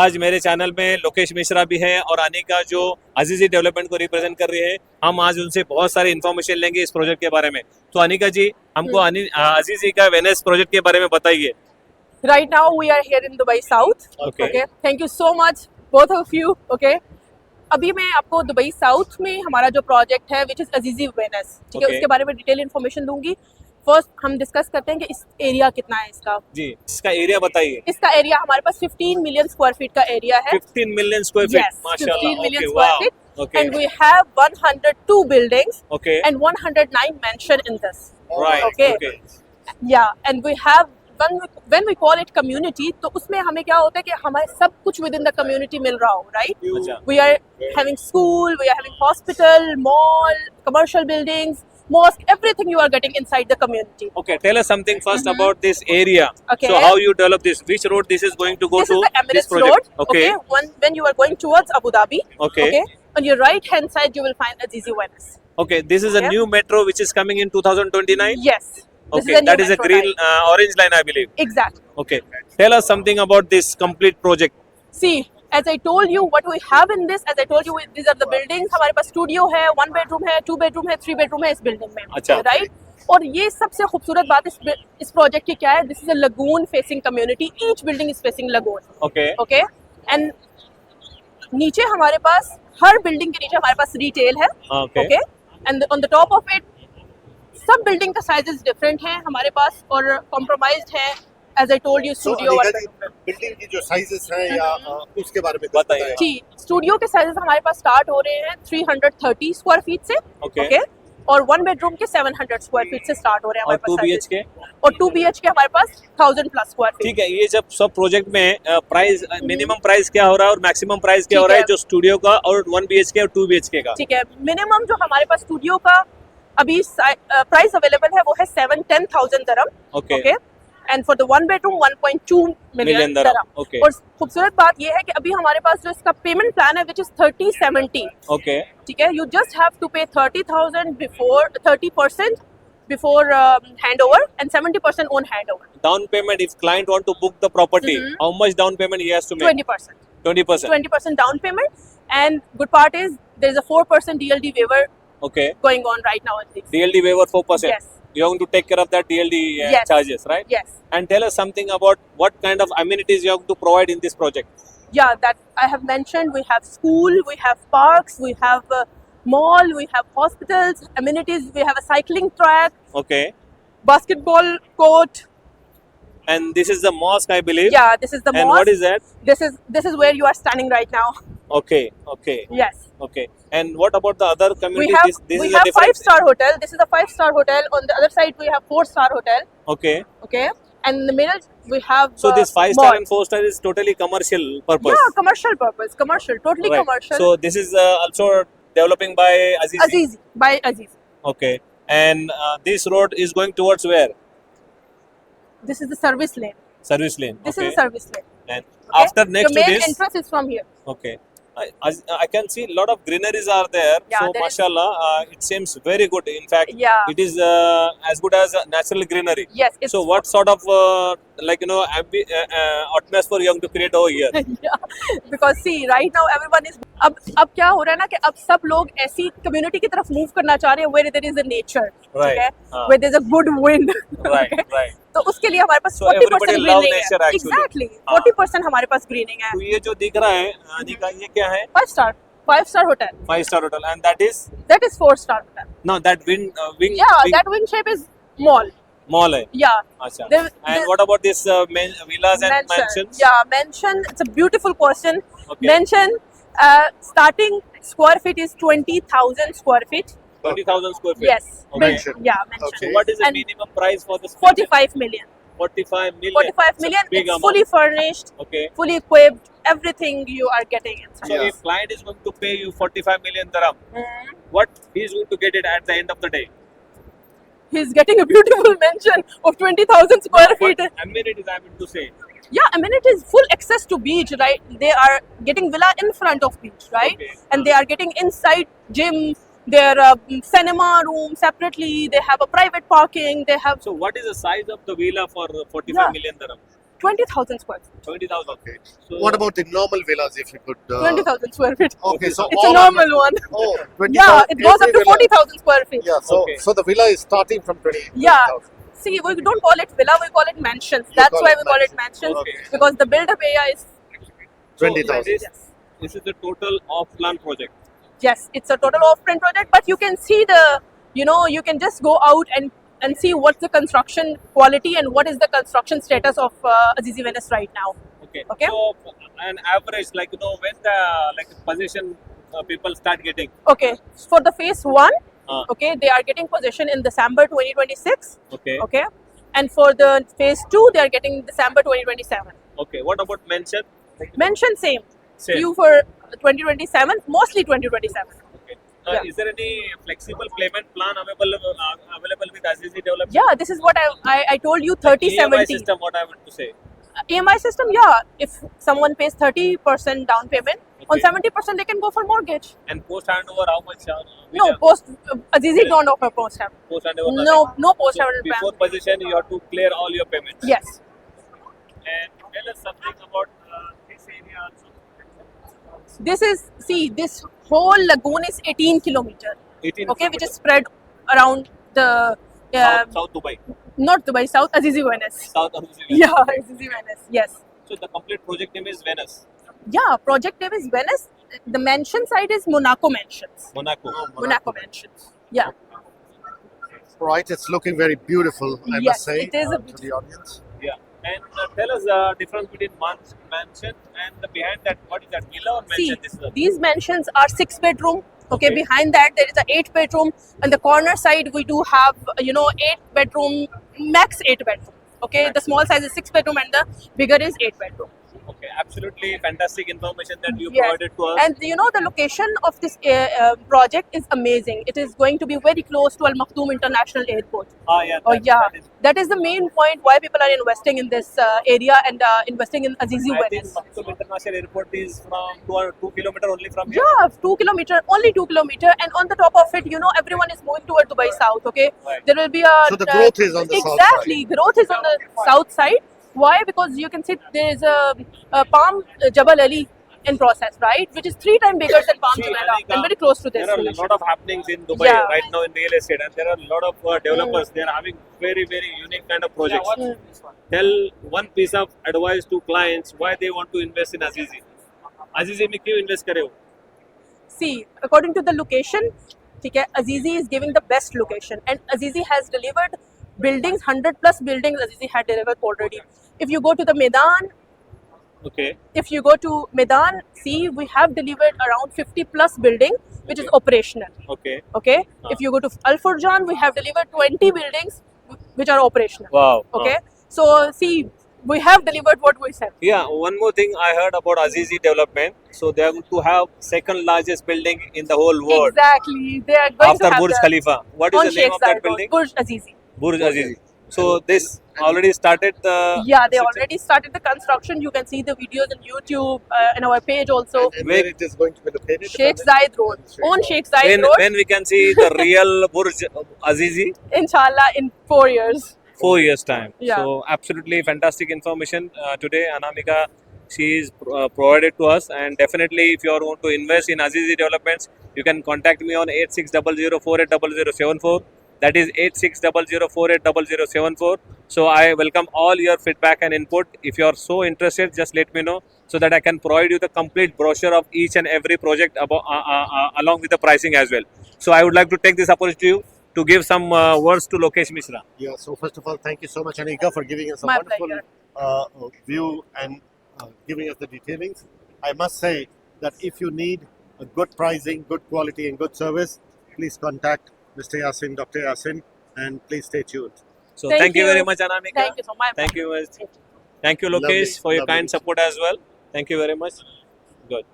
आज मेरे चैनल में लोकेश मिश्रा भी है और अनिका जो अजीजी डेवलपमेंट को रिप्रेजेंट कर रही है। हम आज उनसे बहुत सारी इन्फॉर्मेशन लेंगे इस प्रोजेक्ट के बारे में। तो अनिका जी, हमको अजीजी का वेनिस प्रोजेक्ट के बारे में बताइए। Right now we are here in Dubai South. Okay. Thank you so much both of you. Okay. अभी मैं आपको दुबई साउथ में हमारा जो प्रोजेक्ट है विच इज अजीजी वेनिस, ठीक है, Okay. उसके बारे में डिटेल इन्फॉर्मेशन दूंगी। फर्स्ट हम डिस्कस करते हैं कि इस एरिया कितना है इसका। जी, इसका एरिया बताइए। इसका एरिया हमारे पास 15 मिलियन स्क्वायर फीट का एरिया है। 15 मिलियन स्क्वायर फीट, Yes, 15 माशाल्लाह। million Okay, square wow. feet. Okay. And we have 102 buildings Okay. and 109 mansion in this. Right. Okay. Okay. Yeah, and we have when we call it community, तो उसमें हमें क्या होता है कि हमारे सब कुछ within the community मिल रहा हो, right? अच्छा। We are having school, we are having hospital, mall, commercial buildings, mosque, everything you are getting inside the community. Okay, tell us something first about this area. Okay. So how you develop this? Which road this is going to go This to is the this Emirates project? Road. Okay. When you are going towards Abu Dhabi. Okay. On your right hand side you will find Azizi Venice. Okay, this is a Okay. new metro which is coming in 2029. Yes. This Okay, is a new that is a metro green line. orange line, I believe. Exactly. Okay, tell us something about this complete project. See, as I told you, what we have in this, as I told you, these are the buildings. हमारे पास studio है, 1 bedroom है, 2 bedroom है, 3 bedroom है इस building में, अच्छा। Right? और ये सबसे खूबसूरत बात इस प्रोजेक्ट की क्या है? This is a lagoon facing community, each building is facing lagoon, Okay. Okay? And नीचे हमारे पास हर बिल्डिंग के नीचे हमारे पास रिटेल है, Okay. Okay? And on the top of it सब बिल्डिंग का साइजेस डिफरेंट हैं हमारे पास और कॉम्प्रोमाइज्ड है, as I told you, studio building की जो साइजेस हैं या उसके बारे में बताइए। बताइए। जी, स्टूडियो के साइजेस हमारे पास स्टार्ट हो रहे हैं 330 स्क्वायर फीट से, Okay. ओके? और 1 बेडरूम के 700 स्क्वायर फीट से स्टार्ट हो रहे हैं और हमारे 2 पास sizes। BHK? और 2 BHK हमारे पास 1000 प्लस स्क्वायर फीट। ठीक है, ये जब सब प्रोजेक्ट में प्राइस मिनिमम प्राइस क्या हो रहा है और मैक्सिमम प्राइस क्या हो ठीक रहा है है। जो स्टूडियो का और 1 BHK और 2 BHK का? ठीक है, मिनिमम जो हमारे पास स्टूडियो का अभी प्राइस अवेलेबल है वो है 7-10,000 दरम, Okay. Okay? And for the 1 bedroom 1.2 Million million dirham, दरम। okay. और खूबसूरत बात ये है कि अभी हमारे पास जो इसका पेमेंट प्लान है विच इज 30-70, Okay. ठीक है? You just have to pay 30,000 before 30% before handover and 70% on handover. Down payment, if client want to book the property, how much down payment he has to make? 20%. 20%. 20% down payment, and good part is there is a 4% DLD waiver Okay. going on right now at least. DLD waiver 4%. Yes. You have to take care of that DLD Yes. charges, right? Yes. And tell us something about what kind of amenities you have to provide in this project. Yeah, that I have mentioned. We have school, we have parks, we have mall, we have hospitals, amenities. We have a cycling track, Okay. basketball court. And this is the mosque, I believe. Yeah, this is the And mosque. what is that? This is where you are standing right now. Okay. Okay. Yes. Okay. And what about the other We communities? have This we is a have different. 5-star hotel. This is a 5-star hotel. On the other side we have 4-star hotel. Okay. Okay, and in the middle we have. So this 5-star mall. and 4-star is totally commercial purpose. Yeah, commercial purpose, commercial, totally Right. commercial. So this is also developing by Azizi. Azizi, by Aziz. Okay. And this road is going towards where? This is the service lane. Service lane. This Okay. is the service lane. And Okay? after next the main to this, entrance is from here. okay. I can see a lot of greeneries are there. Yeah, so, there is- mashallah, it seems very good. In fact, Yeah. it is as good as natural greenery. Yes, it's So, what sort of atmosphere you have to create over here? yeah, because see right now everyone is अब क्या हो रहा है ना कि अब सब लोग ऐसी कम्युनिटी की तरफ मूव करना चाह रहे हैं where there is a nature, Right. ठीक है? हाँ. Where there is a good wind. Right, Okay? right. तो उसके लिए हमारे पास So 40% everybody love greening nature है. actually. Exactly, हाँ. 40% हमारे पास greening है. तो ये जो दिख रहा है अनिका, ये क्या है? 5-star hotel. 5-star hotel, and that is That is 4-star hotel. no, that wing Yeah, that wing shape is mall. mall है. Yeah. अच्छा. There- And there- what about this villas and mansions? Yeah, mansion. It's a beautiful question. Okay. Mansion starting square feet is 20,000 square feet. 20,000 square feet. Yes. Okay. Mansion. Yeah, mansion. So what is the And minimum price for this? 45 million. 45 million. 45 It's a million. big It's amount. fully furnished, Okay. fully equipped. Everything you are getting inside. So Yeah. if client is going to pay you 45 million dirham, Mm. what he is going to get it at the end of the day? He's getting a beautiful mansion of 20,000 square What feet. amenities I mean to say? Yeah, amenities, full access to beach, right? They are getting villa in front of beach, right? Okay. And they are getting inside gym, their cinema room separately. They have a private parking. They have So what is the size of the villa for 45 Yeah. million dirham? 20,000 square feet. 20,000. Okay. So, What about the normal villas, if you could? 20,000 square feet. Okay, so It's a all normal one. Oh, 20,000. Yeah, it goes up every to villa- 40,000 square feet. Yeah, so Okay. so the villa is starting from 20. Yeah. 20,000. See, we don't call it villa, we call it mansions. You That's call why it we call it mansions. mansions Okay. because the build-up area is 20,000. This, yes. this is the total off-plan project. Yes, it's a total off-plan project, but you can see you can just go out and see what's the construction quality and what is the construction status of Azizi Venice right now. Okay. Okay. So an average, like when the possession people start getting. Okay, for the phase 1, Uh, okay, they are getting possession in December 2026. okay. Okay, and for the phase 2, they are getting December 2027. Okay. What about mention? Mention same. Same. Few for 2027, mostly 2027. Okay. Yeah. Is there any flexible payment plan available with Azizi Development? Yeah, this is what I told you, 30 EMI 70. system. What I want to say. EMI system, yeah. If someone pays 30% down payment, on Okay. 70% they can go for mortgage. And post handover, how much? No, post Azizi don't offer post hand. Post handover. No post So hand. before possession, you have to clear all your payments. Yes. And tell us something about this area also. This whole lagoon is 18 kilometer. 18 Okay, which kilometers. is spread around the South Dubai. not Dubai, South Azizi Venice. South Azizi. Yeah, Azizi Venice. Yes. So the complete project name is Venice, Yeah, project name is Venice. The mansion side is Monaco Mansions. Monaco. Monaco Mansions. Yeah. Right, it's looking very beautiful, I Yes, must say, it is a to the audience. Yeah. And tell us the difference between mansion and the behind that. What is that? Villa or mansion? See, This is a these mansions are 6 bedroom. Okay, Okay. behind that there is a 8 bedroom. On the corner side we do have 8 bedroom, max 8 bedroom. Okay, the small size is 6 bedroom and the bigger is 8 bedroom. okay. Absolutely fantastic information that you Yes. provided to us. And the location of this project is amazing. It is going to be very close to Al Maktoum International Airport. Yeah. Oh yeah, that is- that is the main point why people are investing in this area and investing in Azizi I think Venice. Maktoum International Airport is from 2 kilometer only from here. Yeah, 2 kilometer, only 2 kilometer, and on the top of it, everyone is moving toward Dubai South. Okay, Right. there will be a So the growth is on the south exactly growth is on the south side. Why? Because you can see there is a Palm Jabal Ali in process, right? Which is 3 times bigger than Palm See, Jumeirah Anika, and very close to this. There are a lot of happenings in Dubai Yeah. right now in real estate, and there are a lot of developers. They are having very, very unique kind of projects. Tell one piece of advice to clients why they want to invest in Azizi. Azizi में क्यों invest करे हो? See, according to the location, ठीक है, Azizi is giving the best location, and Azizi has delivered buildings, 100 plus buildings. Azizi had delivered already. If you go to the Medan, Okay. if you go to Medan, see, we have delivered around 50 plus building, which is operational. Okay. Okay. If you go to Al Furjan, we have delivered 20 buildings, which are operational. Wow. Okay. So see, we have delivered what we said. Yeah. One more thing I heard about Azizi development. So they are going to have second largest building in the whole world Exactly. They are going after to have Burj the, Khalifa. What is on the name Sheikh of that Zayed Road, building? Burj Azizi. Burj Azizi. So this already started the. Yeah, they construction? already started the construction. You can see the videos on YouTube and our page also. And where it is going to be located? Sheikh Zayed Road. On Sheikh Zayed When, Road, when we can see the real Burj Azizi? inshallah, in 4 years. 4 years time. Yeah. So absolutely fantastic information today. Anamika, she is provided to us, and definitely if you are going to invest in Azizi Developments, you can contact me on 8600480074. That is 8600480074. So I welcome all your feedback and input. If you are so interested, just let me know so that I can provide you the complete brochure of each and every project along with the pricing as well. So I would like to take this opportunity to give some words to Lokesh Mishra. Yeah, so first of all, thank you so much, Anika, for giving us a My wonderful view and giving us the detailings. I must say that if you need a good pricing, good quality, and good service, please contact Mr. Yasin, Dr. Yasin, and please stay tuned. So Thank thank you you. very much, Anamika. Thank you so much. Thank you. Thank you, Lokesh, Lovely, for your lovely. kind support as well. Thank you very much. Good.